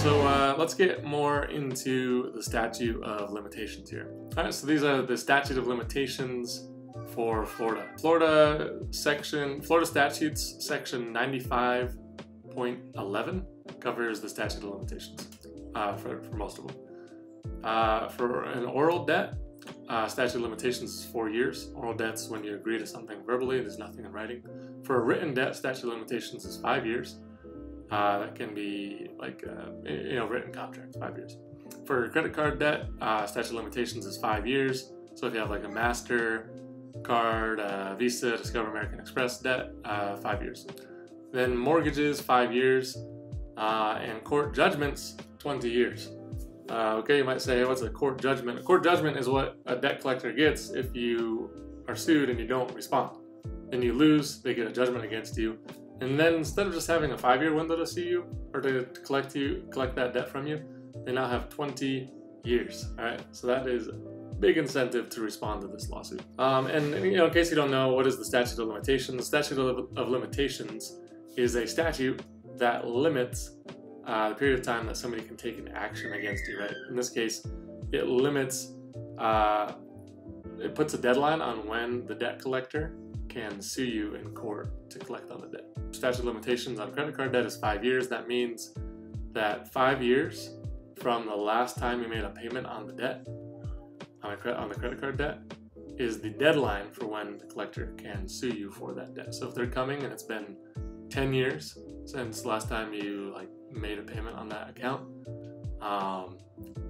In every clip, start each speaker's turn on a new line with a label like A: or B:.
A: So let's get more into the statute of limitations here. All right, so these are the statute of limitations for Florida. Florida Statutes section 95.11 covers the statute of limitations for most of them. For an oral debt, statute of limitations is 4 years. Oral debt's when you agree to something verbally, there's nothing in writing. For a written debt, statute of limitations is 5 years. That can be like written contract, 5 years. For credit card debt, statute of limitations is 5 years. So if you have like a Mastercard, Visa, Discover, American Express debt, 5 years. Then mortgages, 5 years, and court judgments, 20 years. Okay, you might say, hey, what's a court judgment? A court judgment is what a debt collector gets if you are sued and you don't respond. Then you lose, they get a judgment against you. And then instead of just having a 5-year window to sue you or to collect that debt from you, they now have 20 years. All right, so that is a big incentive to respond to this lawsuit. And in case you don't know, what is the statute of limitations? The statute of limitations is a statute that limits the period of time that somebody can take an action against you, right? In this case, it limits, it puts a deadline on when the debt collector can sue you in court to collect on the debt. Statute of limitations on credit card debt is 5 years. That means that 5 years from the last time you made a payment on the debt, on the credit card debt, is the deadline for when the collector can sue you for that debt. So if they're coming and it's been 10 years since the last time you made a payment on that account,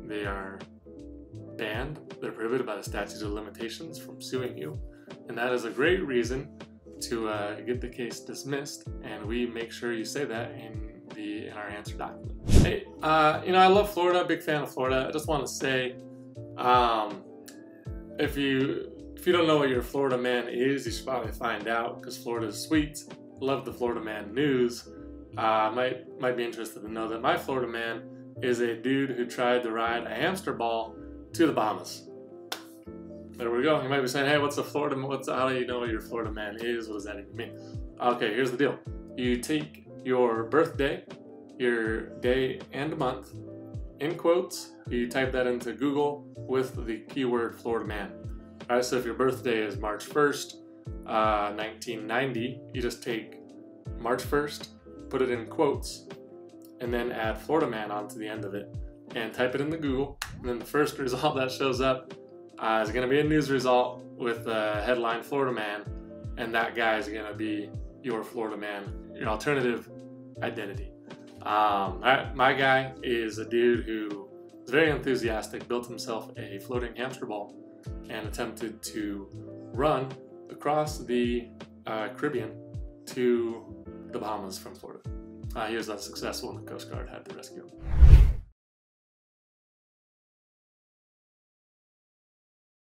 A: they are banned. They're prohibited by the statute of limitations from suing you, and that is a great reason to get the case dismissed. And we make sure you say that in our answer document. Hey, I love Florida. Big fan of Florida. I just want to say, if you don't know what your Florida man is, you should probably find out, because Florida is sweet. Love the Florida man news. Might be interested to know that my Florida man is a dude who tried to ride a hamster ball to the Bahamas. There we go. You might be saying, hey, how do you know what your Florida man is? What does that even mean? Okay, here's the deal. You take your birthday, your day and month, in quotes, you type that into Google with the keyword Florida man. All right, so if your birthday is March 1st, 1990, you just take March 1st, put it in quotes, and then add Florida man onto the end of it, and type it into Google, and then the first result that shows up is going to be a news result with the headline Florida man, and that guy is going to be your Florida man, your alternative identity. My guy is a dude who is very enthusiastic, built himself a floating hamster ball, and attempted to run across the Caribbean to the Bahamas from Florida. He was unsuccessful, and the Coast Guard had to rescue him.